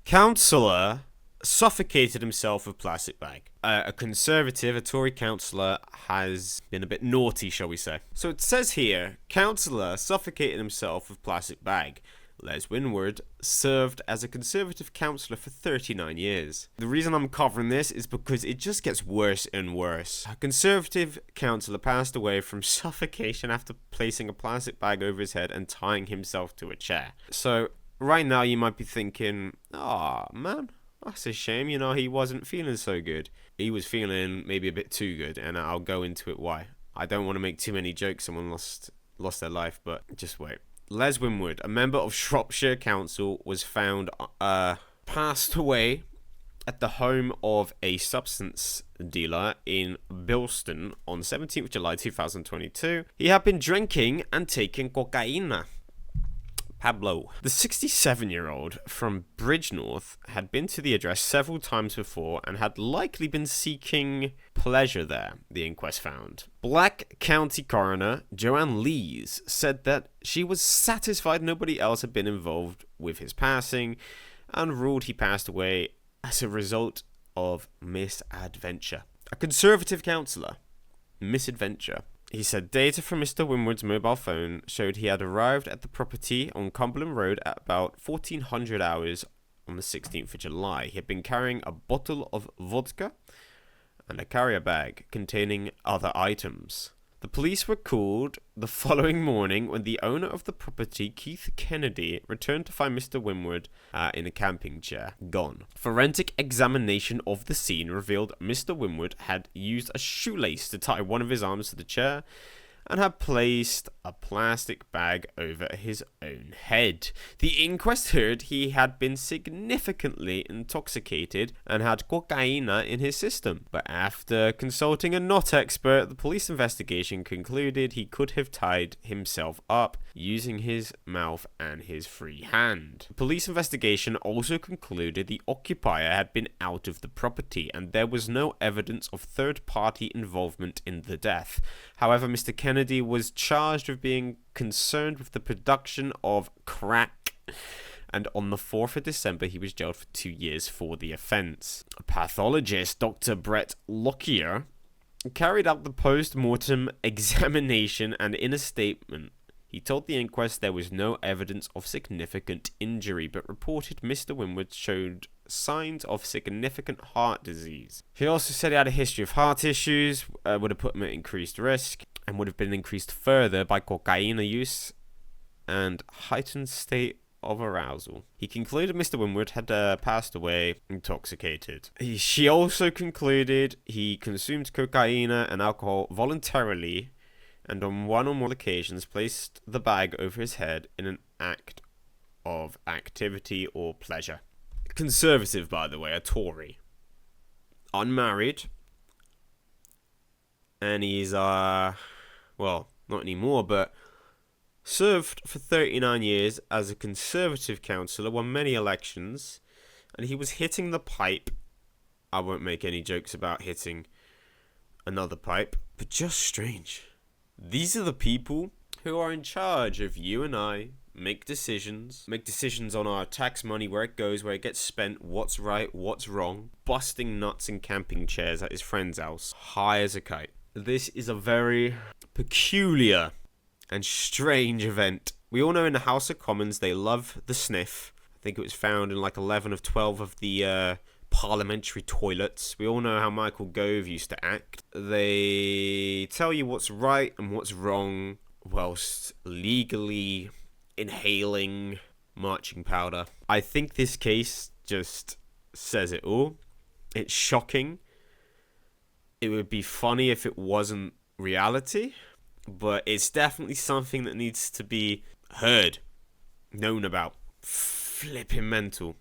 Councillor suffocated himself with plastic bag. A Conservative, a Tory councillor, has been a bit naughty, shall we say. So it says here, councillor suffocated himself with plastic bag. Les Winward served as a Conservative councillor for 39 years. The reason I'm covering this is because it just gets worse and worse. A Conservative councillor passed away from suffocation after placing a plastic bag over his head and tying himself to a chair. So right now you might be thinking, oh man, that's a shame, he wasn't feeling so good. He was feeling maybe a bit too good, and I'll go into it why. I don't want to make too many jokes, someone lost their life, but just wait. Les Winwood, a member of Shropshire Council, was found passed away at the home of a substance dealer in Bilston on 17th of July 2022. He had been drinking and taking cocaine. Pablo. The 67-year-old from Bridgnorth had been to the address several times before and had likely been seeking pleasure there, the inquest found. Black County Coroner Joanne Lees said that she was satisfied nobody else had been involved with his passing and ruled he passed away as a result of misadventure. A Conservative councillor, misadventure. He said data from Mr. Winwood's mobile phone showed he had arrived at the property on Cumberland Road at about 1400 hours on the 16th of July. He had been carrying a bottle of vodka and a carrier bag containing other items. The police were called the following morning when the owner of the property, Keith Kennedy, returned to find Mr. Winwood in a camping chair, gone. Forensic examination of the scene revealed Mr. Winwood had used a shoelace to tie one of his arms to the chair and had placed a plastic bag over his own head. The inquest heard he had been significantly intoxicated and had cocaine in his system. But after consulting a not expert, the police investigation concluded he could have tied himself up using his mouth and his free hand. The police investigation also concluded the occupier had been out of the property and there was no evidence of third-party involvement in the death. However, Mr. Kennedy was charged with being concerned with the production of crack, and on the 4th of December he was jailed for 2 years for the offence. Pathologist Dr. Brett Lockyer carried out the post-mortem examination, and in a statement he told the inquest there was no evidence of significant injury, but reported Mr. Winwood showed signs of significant heart disease. He also said he had a history of heart issues, would have put him at increased risk, and would have been increased further by cocaine use and heightened state of arousal. He concluded Mr. Winwood had passed away intoxicated. She also concluded he consumed cocaine and alcohol voluntarily, and on one or more occasions placed the bag over his head in an act of activity or pleasure. Conservative, by the way, a Tory. Unmarried. And he's, well, not anymore, but served for 39 years as a Conservative councillor, won many elections, and he was hitting the pipe. I won't make any jokes about hitting another pipe, but just strange. These are the people who are in charge of you and I, make decisions on our tax money, where it goes, where it gets spent, what's right, what's wrong, busting nuts in camping chairs at his friend's house, high as a kite. This is a very peculiar and strange event. We all know in the House of Commons they love the sniff. I think it was found in like 11 of 12 of the parliamentary toilets. We all know how Michael Gove used to act. They tell you what's right and what's wrong whilst legally inhaling marching powder. I think this case just says it all. It's shocking. It would be funny if it wasn't reality, but it's definitely something that needs to be heard, known about. Flipping mental.